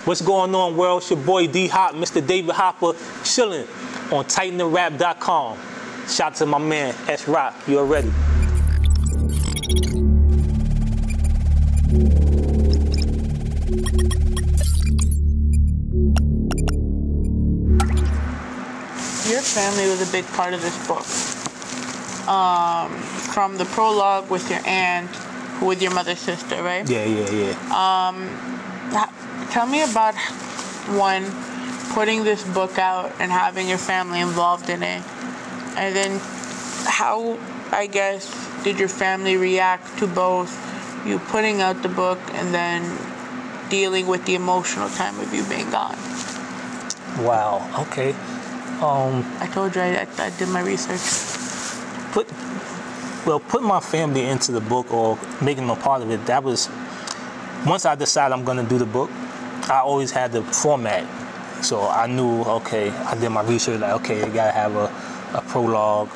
What's going on, world? It's your boy D.Hop, Mr. David Hopper, chilling on TightenTheRap.com. Shout out to my man, S-Rock. You already. Your family was a big part of this book. From the prologue with your aunt, with your mother's sister, right? Yeah. Tell me about, one, putting this book out and having your family involved in it. And then how, I guess, did your family react to both you putting out the book and then dealing with the emotional time of you being gone? Wow, okay. I told you I did my research. Putting my family into the book or making them a part of it, that was, once I decided I'm gonna do the book, I always had the format. So I knew, okay, I did my research, like, okay, you gotta have a prologue,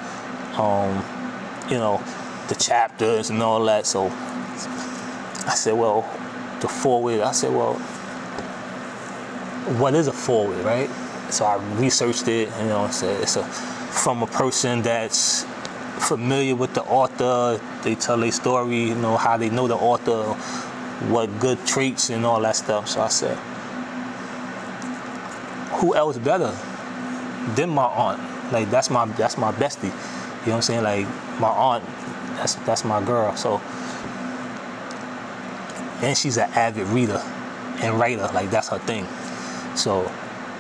you know, the chapters and all that. So I said, well, the foreword, I said, well, what is a foreword, right? So I researched it, and, you know, it's from a person that's familiar with the author. They tell their story, you know, how they know the author, what good traits and all that stuff. So I said, who else better than my aunt? Like, that's my bestie. You know what I'm saying? Like, my aunt, that's my girl. So, and she's an avid reader and writer. Like, that's her thing. So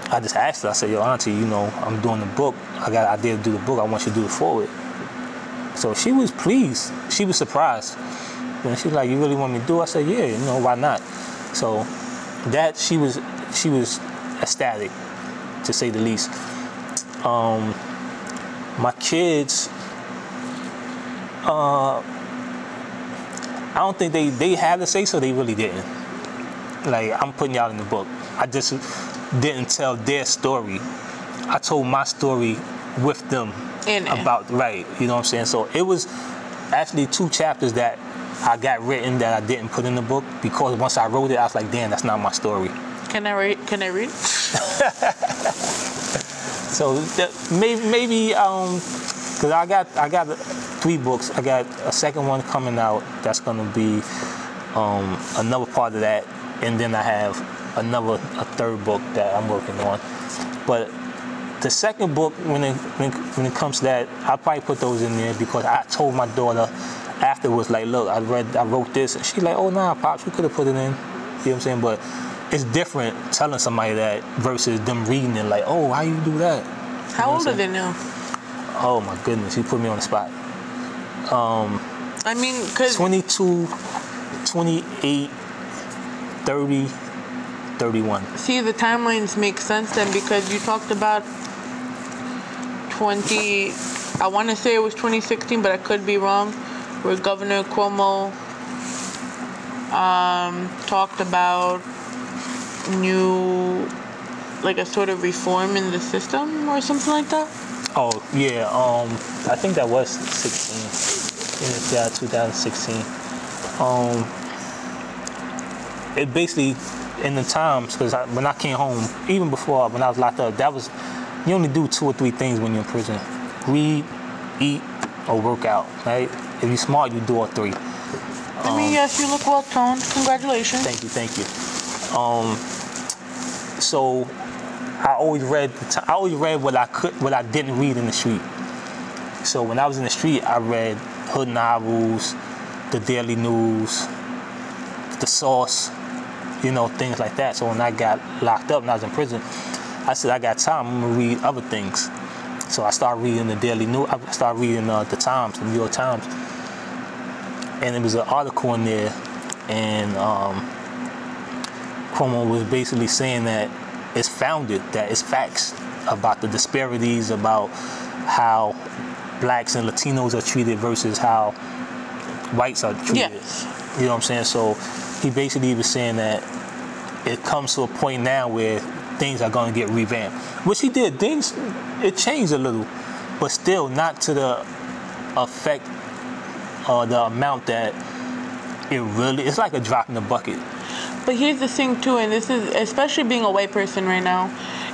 I just asked her, I said, yo, auntie, you know, I'm doing the book. I got an idea to do the book. I want you to do it forward. So she was pleased. She was surprised. And she's like, you really want me to do it? I said, yeah, you know, why not? So that, she was ecstatic, to say the least. My kids, I don't think they had to say so. They really didn't. Like, I'm putting y'all in the book. I just didn't tell their story. I told my story with them about, right, you know what I'm saying? So it was actually 2 chapters that I got written that I didn't put in the book, because once I wrote it, I was like, damn, that's not my story. Can I read? So maybe because I got 3 books. I got a second one coming out that's gonna be another part of that, and then I have a 3rd book that I'm working on. But the second book, when it comes to that, I'll probably put those in there, because I told my daughter afterwards, like, look, I wrote this, and she's like, oh nah, Pops, you could have put it in. You know what I'm saying? But it's different telling somebody that versus them reading it, like, oh, how you do that? How old are they now? Oh my goodness, you put me on the spot. I mean, cause 22, 28, 30, 31. See, the timelines make sense then, because you talked about I want to say it was 2016, but I could be wrong, where Governor Cuomo talked about like a sort of reform in the system or something like that. Oh yeah, I think that was 16. Yeah, 2016. It basically, in the times, because when I came home, even before, when I was locked up, that was, you only do 2 or 3 things when you're in prison: read, eat, or work out, right? If you're smart, you do all 3. I mean, yes, you look well toned. Congratulations. Thank you. So I always read what I didn't read in the street. So when I was in the street, I read hood novels, the Daily News, the Source, you know, things like that. So when I got locked up and I was in prison, I said, I got time, I'm gonna read other things. So I started reading the Daily News. I started reading the Times, the New York Times, and there was an article in there, and Cuomo was basically saying that it's founded, that it's facts about the disparities, about how blacks and Latinos are treated versus how whites are treated. Yes. You know what I'm saying? So he basically was saying that it comes to a point now where things are going to get revamped, which he did. Things, it changed a little, but still not to the effect or the amount that it really, it's like a drop in the bucket. But here's the thing too, and this is especially being a white person right now,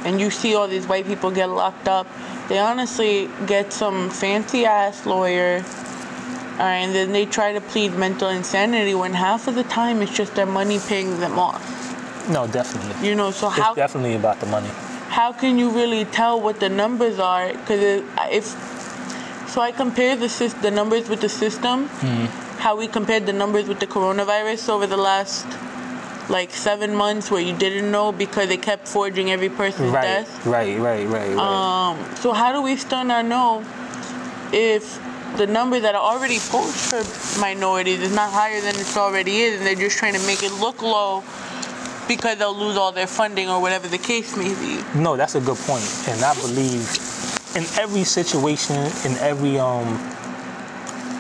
and you see all these white people get locked up. They honestly get some fancy ass lawyer, and then they try to plead mental insanity when half of the time it's just their money paying them off. No, definitely. You know, so It's how definitely about the money. how can you really tell what the numbers are? Because so I compared the numbers with the system, how we compared the numbers with the coronavirus over the last like 7 months, where you didn't know because they kept forging every person's death. Right. So how do we still not know if the number that are already posted for minorities is not higher than it already is, and they're just trying to make it look low because they'll lose all their funding or whatever the case may be? No, that's a good point. And I believe in every situation, in every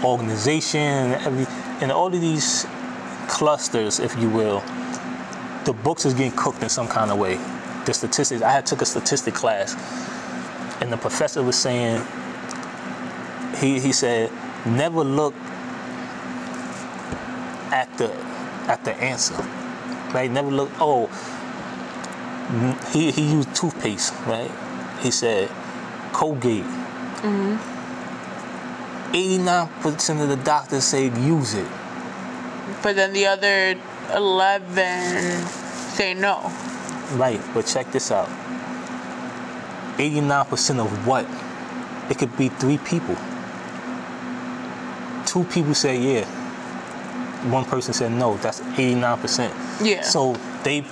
organization, in all of these clusters, if you will, the books is getting cooked in some kind of way. The statistics, I had took a statistic class, and the professor was saying, he said, never look at the answer, right? Never look, he used toothpaste, right? He said, Colgate. 89% of the doctors say use it. But then the other 11 say no. Right, but check this out. 89% of what? It could be 3 people. 2 people say yeah. 1 person said no. That's 89%. Yeah. So they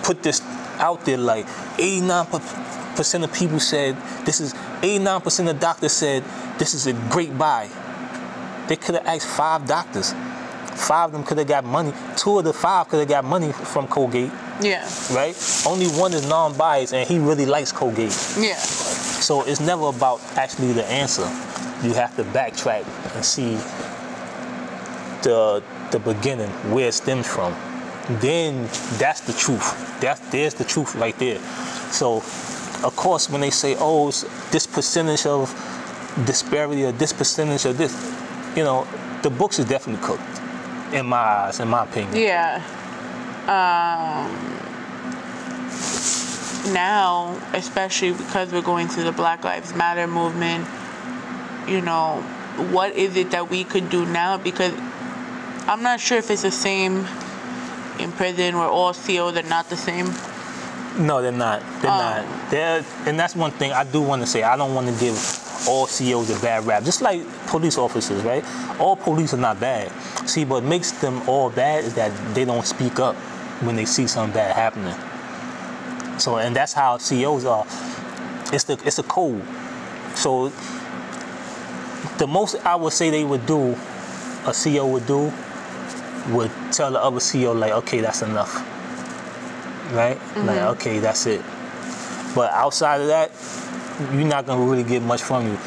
put this out there like 89% of people said this is, 89% of doctors said this is a great buy. They could have asked 5 doctors. 5 of them could have got money. 2 of the 5 could have got money from Colgate. Yeah. Right? Only 1 is non-biased, and he really likes Colgate. Yeah. So it's never about actually the answer. You have to backtrack and see the beginning, where it stems from. Then that's the truth. There's the truth right there. So, of course, when they say, oh, it's this percentage of disparity or this percentage of this, you know, the books is definitely cooked. In my eyes, in my opinion. Yeah. Now, especially because we're going through the Black Lives Matter movement, you know, what is it that we could do now? Because I'm not sure if it's the same in prison where all COs are not the same. No, they're not. They're not. And that's one thing I do want to say. I don't want to give all COs a bad rap. Just like police officers, right? All police are not bad. See, what makes them all bad is that they don't speak up when they see something bad happening. So, and that's how COs are. It's a code. So, the most I would say they would do, a CO would do, would tell the other CO like, okay, that's enough. Right? Like, okay, that's it. But outside of that, you're not gonna really get much from you.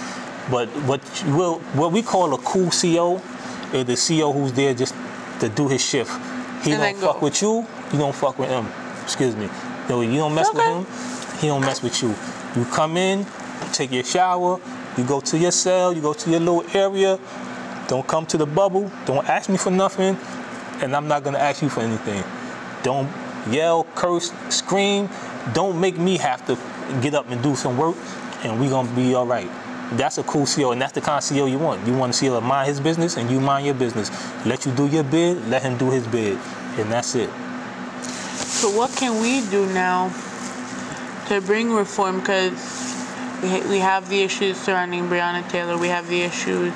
But what we call a cool CO is the CO who's there just to do his shift. He don't fuck with you, you don't fuck with him. Excuse me. So you don't mess with him, he don't mess with you. You come in, take your shower, you go to your cell, you go to your little area. Don't come to the bubble. Don't ask me for nothing, and I'm not gonna ask you for anything. Don't yell, curse, scream. Don't make me have to get up and do some work, and we gonna be all right. That's a cool CO, and that's the kind of CO you want. You want a CO to mind his business, and you mind your business. Let you do your bid, let him do his bid, and that's it. So what can we do now to bring reform? Because we have the issues surrounding Breonna Taylor. We have the issues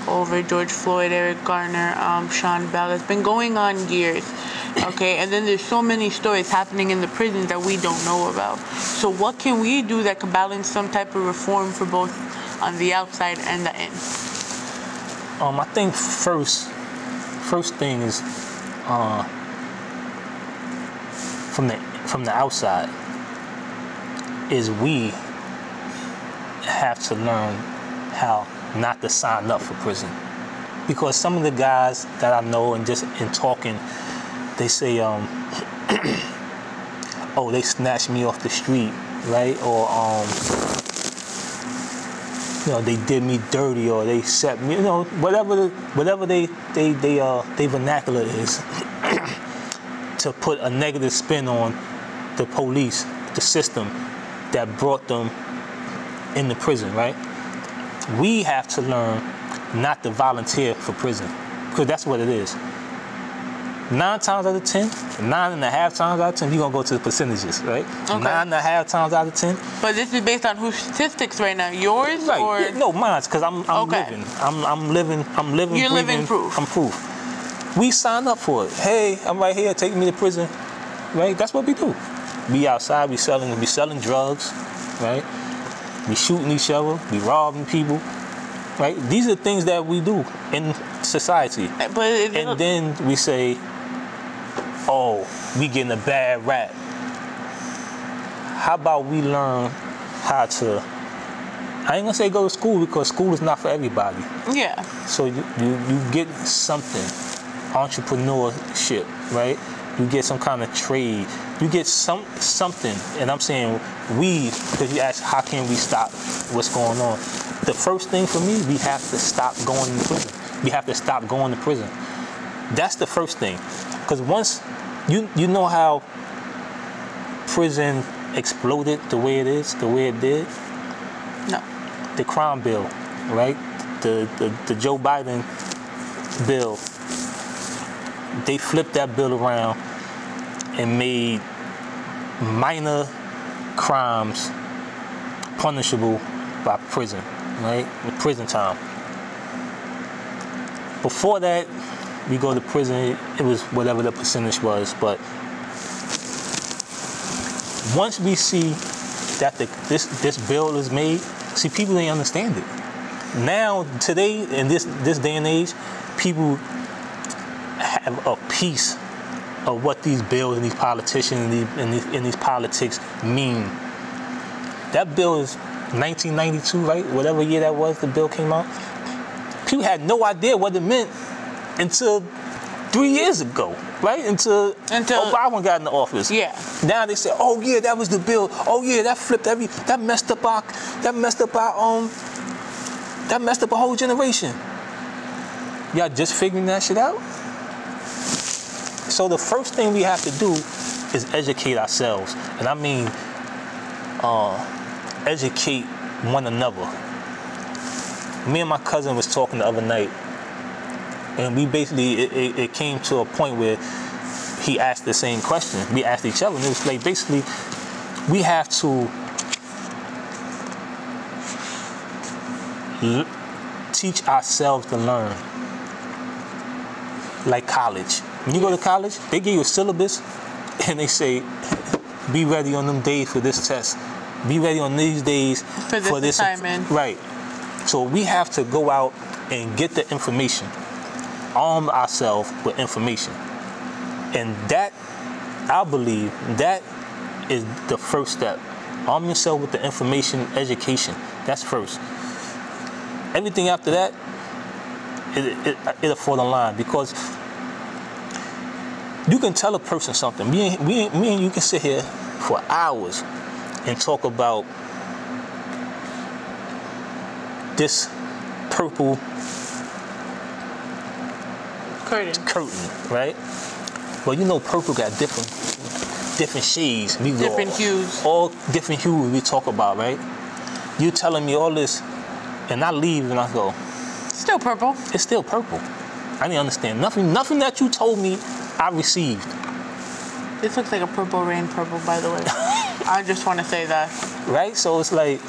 over George Floyd, Eric Garner, Sean Bell. It's been going on years. Okay, and then there's so many stories happening in the prisons that we don't know about. So what can we do that could balance some type of reform for both on the outside and the in? I think first thing is from the outside is we have to learn how not to sign up for prison, because some of the guys that I know and just in talking, they say, oh, they snatched me off the street, right? Or, you know, they did me dirty, or they set me, you know, whatever they vernacular is, to put a negative spin on the police, the system that brought them into prison, right? We have to learn not to volunteer for prison, because that's what it is. 9 times out of 10, 9.5 times out of 10, we're gonna go to the percentages, right? Okay. 9.5 times out of 10. But this is based on whose statistics right now? Yours Right. or? Yeah, no, mine's, because I'm Okay. living. I'm living. You're living breathing, proof. I'm proof. We sign up for it. Hey, I'm right here. Take me to prison. Right? That's what we do. We outside. We selling drugs. Right? We shooting each other. We robbing people. Right? These are things that we do in society. But And then we say, oh, we getting a bad rap. How about we learn how to, I ain't gonna say go to school, because school is not for everybody. yeah. So you get something, entrepreneurship, right? You get some kind of trade. You get something. And I'm saying we, because you ask how can we stop what's going on. The first thing for me, we have to stop going to prison. We have to stop going to prison. That's the first thing. Because once, you know how prison exploded the way it is, the way it did? No. The crime bill, right? The Joe Biden bill. They flipped that bill around and made minor crimes punishable by prison, right? With prison time. Before that, we go to prison, it was whatever the percentage was, but once we see that this bill is made, see, people ain't understand it. Now, today, in this day and age, people have a piece of what these bills and these politicians and these politics mean. That bill is 1992, right? Whatever year that was, the bill came out. People had no idea what it meant until 3 years ago, right? Until Obama got in the office. Yeah. Now they say, oh yeah, that was the bill. Oh yeah, that flipped that messed up a whole generation. Y'all just figuring that shit out? So the first thing we have to do is educate ourselves. And I mean, educate one another. Me and my cousin was talking the other night, and we basically, it came to a point where he asked the same question. We asked each other, and it was like, basically, we have to teach ourselves to learn. Like college. When you go to college, they give you a syllabus, and they say, be ready on them days for this test. Be ready on these days for this assignment. Right. So we have to go out and get the information, arm ourselves with information. And that, I believe, that is the first step. Arm yourself with the information, education. That's first. Everything after that, it'll fall in line, because you can tell a person something. Me and you can sit here for hours and talk about this purple curtain, right? Well, you know, purple got different shades. Different hues. All different hues we talk about, right? You telling me all this, and I leave and I go, Still purple. it's still purple. I didn't understand nothing that you told me I received. This looks like a purple rain purple, by the way. I just want to say that. Right? So it's like,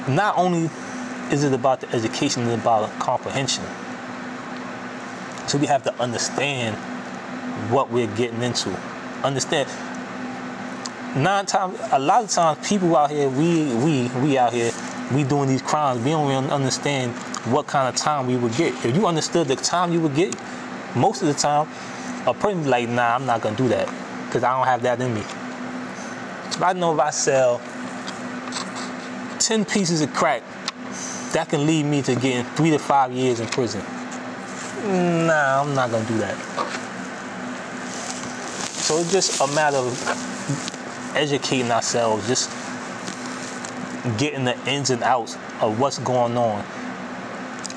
not only is it about the education, it's about comprehension. So we have to understand what we're getting into. Understand. A lot of times, people out here, we out here, we doing these crimes, we don't really understand what kind of time we would get. If you understood the time you would get, most of the time, a person be like, nah, I'm not gonna do that, because I don't have that in me. If I know if I sell 10 pieces of crack, that can lead me to getting 3 to 5 years in prison. Nah, I'm not gonna do that. So it's just a matter of educating ourselves, just getting the ins and outs of what's going on.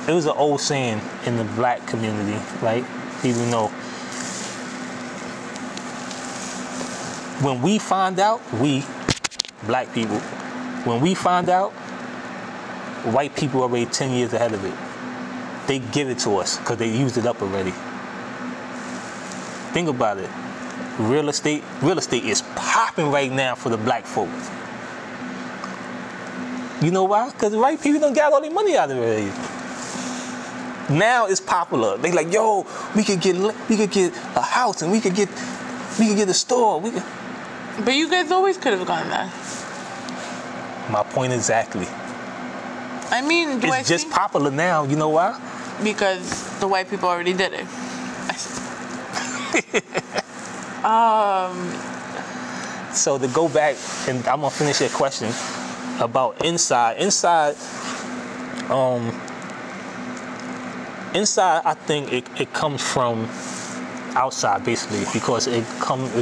It was an old saying in the black community, right? People know, when we find out, we, black people, when we find out, white people are already 10 years ahead of it. They give it to us because they used it up already. Think about it. Real estate is popping right now for the black folks. You know why? Because the white people done got all their money out of it already. Now it's popular. They like, yo, we could get a house and we could get a store. But you guys always could have gone there. My point exactly. I mean, it's just popular now. You know why? Because the white people already did it. So to go back, and I'm gonna finish your question about inside. Inside, I think it comes from outside basically, because it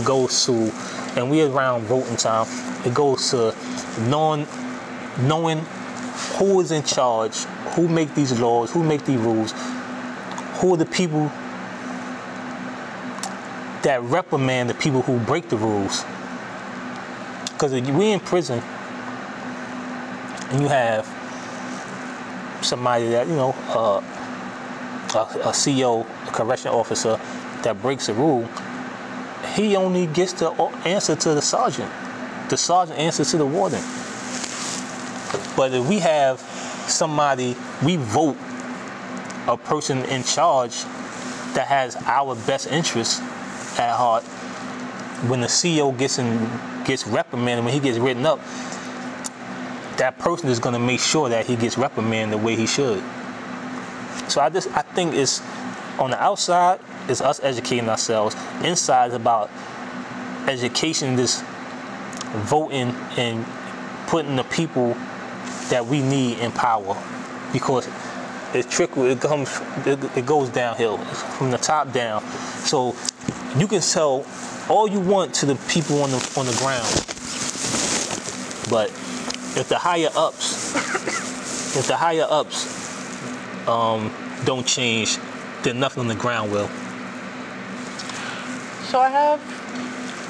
goes to, and we're around voting time. It goes to knowing who is in charge, who make these laws, who make these rules, who are the people that reprimand the people who break the rules. Because we in prison, and you have somebody that, you know, a CO, a correctional officer that breaks a rule, he only gets to answer to the sergeant. The sergeant answers to the warden. But if we have somebody, we vote a person in charge that has our best interests at heart, when the CO gets reprimanded, when he gets written up, that person is going to make sure that he gets reprimanded the way he should. So I think it's on the outside, it's us educating ourselves. Inside is about education, this voting and putting the people that we need in power, because it goes downhill from the top down. So you can tell all you want to the people on the ground, but if the higher ups don't change, then nothing on the ground will. So I have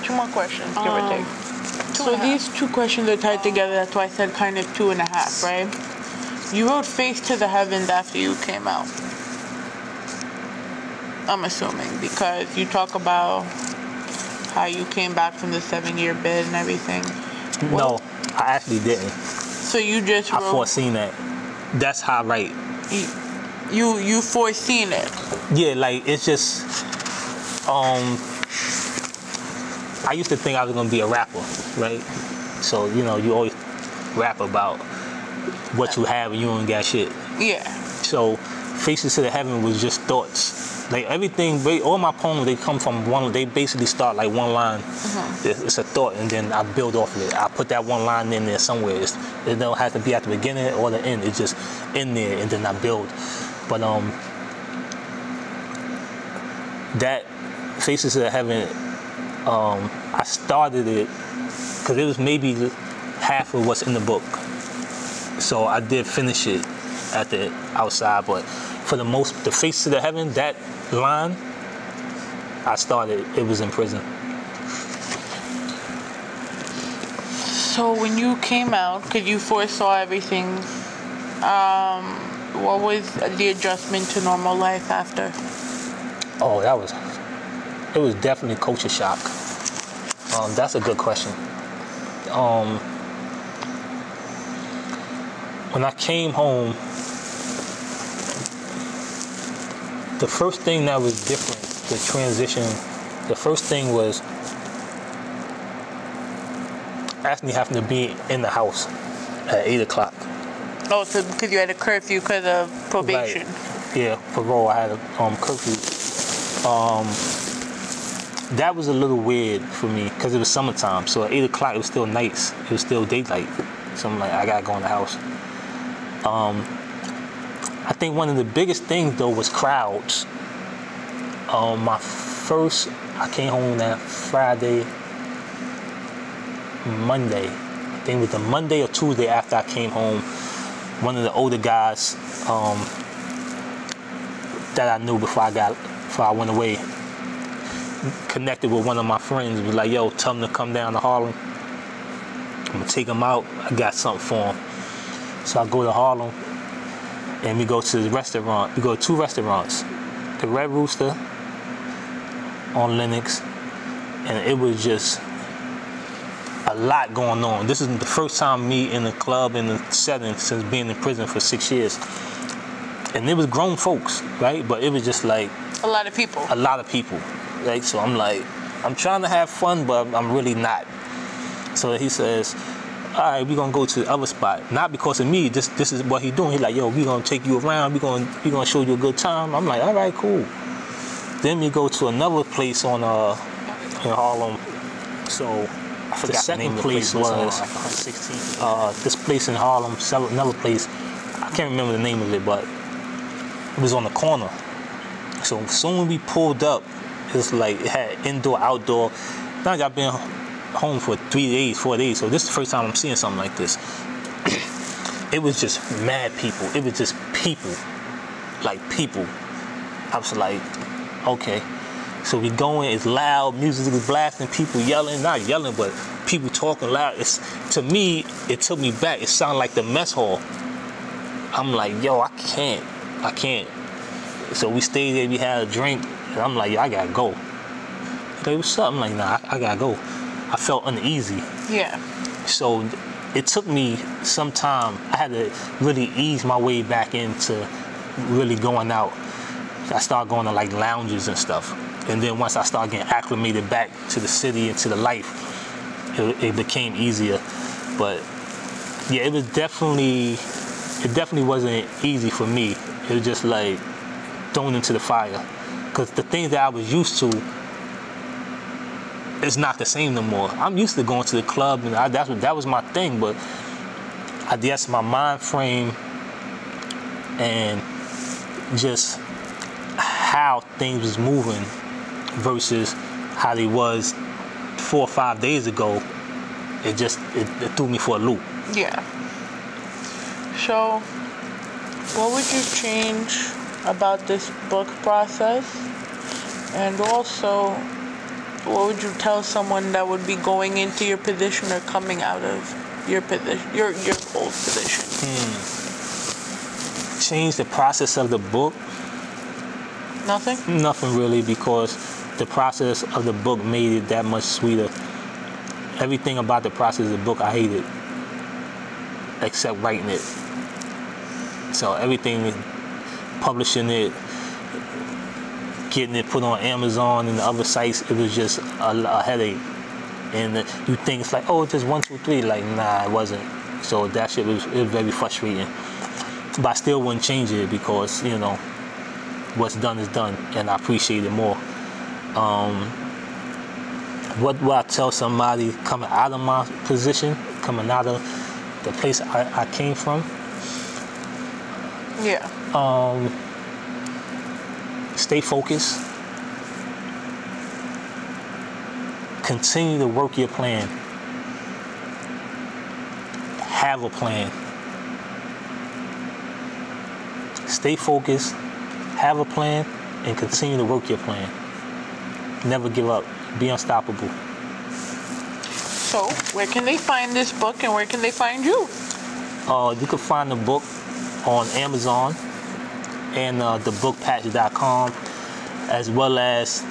2 more questions, give or take. So these 2 questions are tied together. That's why I said kind of 2.5, right? You wrote "Face to the Heavens" after you came out. I'm assuming because you talk about how you came back from the 7-year bid and everything. No, I actually didn't. So you just wrote... I foreseen that. That's how I write. You foreseen it? Yeah, like it's just... I used to think I was going to be a rapper, right? So, you know, you always rap about what you have and you don't got shit. Yeah. So, Faces to the Heaven was just thoughts. Like everything, all my poems, they come from they basically start like one line. It's a thought, and then I build off of it. I put that one line in there somewhere. It don't have to be at the beginning or the end. It's just in there, and then I build. But that Faces to the Heaven, I started it because it was maybe half of what's in the book. So I did finish it at the outside, but for the Face to the Heaven, that line, I started, it was in prison. So when you came out, because you foresaw everything, what was the adjustment to normal life after? Oh, it was definitely culture shock. That's a good question. When I came home, the first thing that was different, the transition, the first thing was actually having to be in the house at 8 o'clock. Oh, so because you had a curfew because of probation. Right. Yeah, parole, I had a curfew. That was a little weird for me because it was summertime. So at 8 o'clock, it was still nights. It was still daylight. So I'm like, I gotta go in the house. I think one of the biggest things though was crowds. I came home that Monday. I think it was the Monday or Tuesday after I came home. One of the older guys that I knew before I went away, connected with one of my friends. Was like, yo, tell him to come down to Harlem. I'm gonna take him out. I got something for him. So I go to Harlem, and we go to the restaurant. We go to 2 restaurants, the Red Rooster on Lenox, and it was just a lot going on. This is the first time me in a club in the setting since being in prison for 6 years. And it was grown folks, right? But it was just like A lot of people. a lot of people, right? So I'm like, I'm trying to have fun, but I'm really not. So he says, all right, we're gonna go to the other spot. Not because of me, this is what he doing. He's like, yo, we gonna take you around, we gonna show you a good time. I'm like, all right, cool. Then we go to another place on in Harlem. So I forgot the second place was like 116th. This place in Harlem, another place. I can't remember the name of it, but it was on the corner. So soon when we pulled up, it's like it had indoor, outdoor. Now I've been home for 3 days, 4 days. So this is the first time I'm seeing something like this. It was just mad people. It was just people, like people. I was like, okay. So we going, it's loud, music is blasting, people yelling, not yelling, but people talking loud. To me, it took me back. It sounded like the mess hall. I'm like, yo, I can't. So we stayed there, we had a drink, and I'm like, yo, I gotta go. Like, what's up? I'm like, nah, I gotta go. I felt uneasy. Yeah. So it took me some time. I had to really ease my way back into really going out. I started going to like lounges and stuff. And then once I started getting acclimated back to the city and to the life, it became easier. But yeah, it definitely wasn't easy for me. It was just like thrown into the fire. Because the things that I was used to, it's not the same no more. I'm used to going to the club, and that was my thing. But I guess my mind frame and just how things was moving versus how they was 4 or 5 days ago, it threw me for a loop. Yeah. So, what would you change about this book process? And also, what would you tell someone that would be going into your position or coming out of your position, your old position? Change the process of the book? Nothing? Nothing really, because the process of the book made it that much sweeter. Everything about the process of the book I hated, except writing it. So everything, publishing it, getting it put on Amazon and the other sites, it was just a headache. And you think it's like, oh, it's just 1, 2, 3. Like, nah, it wasn't. So that shit was very frustrating. But I still wouldn't change it because, you know, what's done is done, and I appreciate it more. What would I tell somebody coming out of my position, coming out of the place I came from? Yeah. Stay focused. Continue to work your plan. Have a plan. Stay focused, have a plan, and continue to work your plan. Never give up. Be unstoppable. So, where can they find this book and where can they find you? You can find the book on Amazon and thebookpatch.com, as well as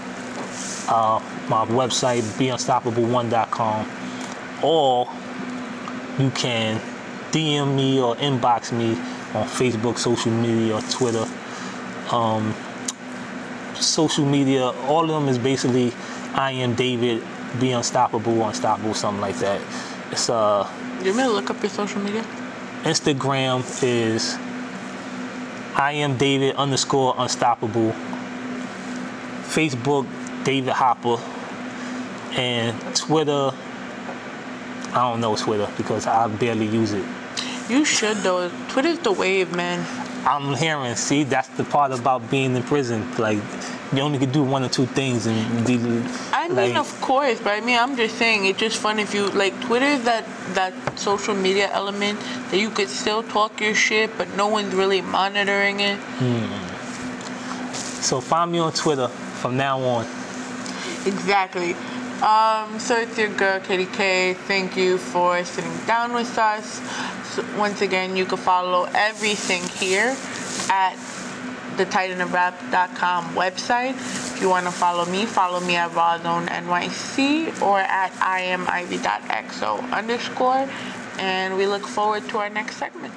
my website, beunstoppable1.com. Or you can DM me or inbox me on Facebook, social media, or Twitter. Social media, all of them is basically I am David, be unstoppable, something like that. It's You want me to look up your social media? Instagram is I am David _unstoppable. Facebook, David Hopper. And Twitter, I don't know Twitter because I barely use it. You should though. Twitter's the wave, man. I'm hearing, see, that's the part about being in prison. Like, you only could do 1 or 2 things and be I mean, of course, but I mean, I'm just saying, it's just fun if you, like, Twitter is that social media element that you could still talk your shit, but no one's really monitoring it. So find me on Twitter from now on. Exactly. So it's your girl, Katie K. Thank you for sitting down with us. So once again, you can follow everything here at the titanofrap.com website. If you want to follow me at rawzonenyc or at imivy.xo_. And we look forward to our next segment.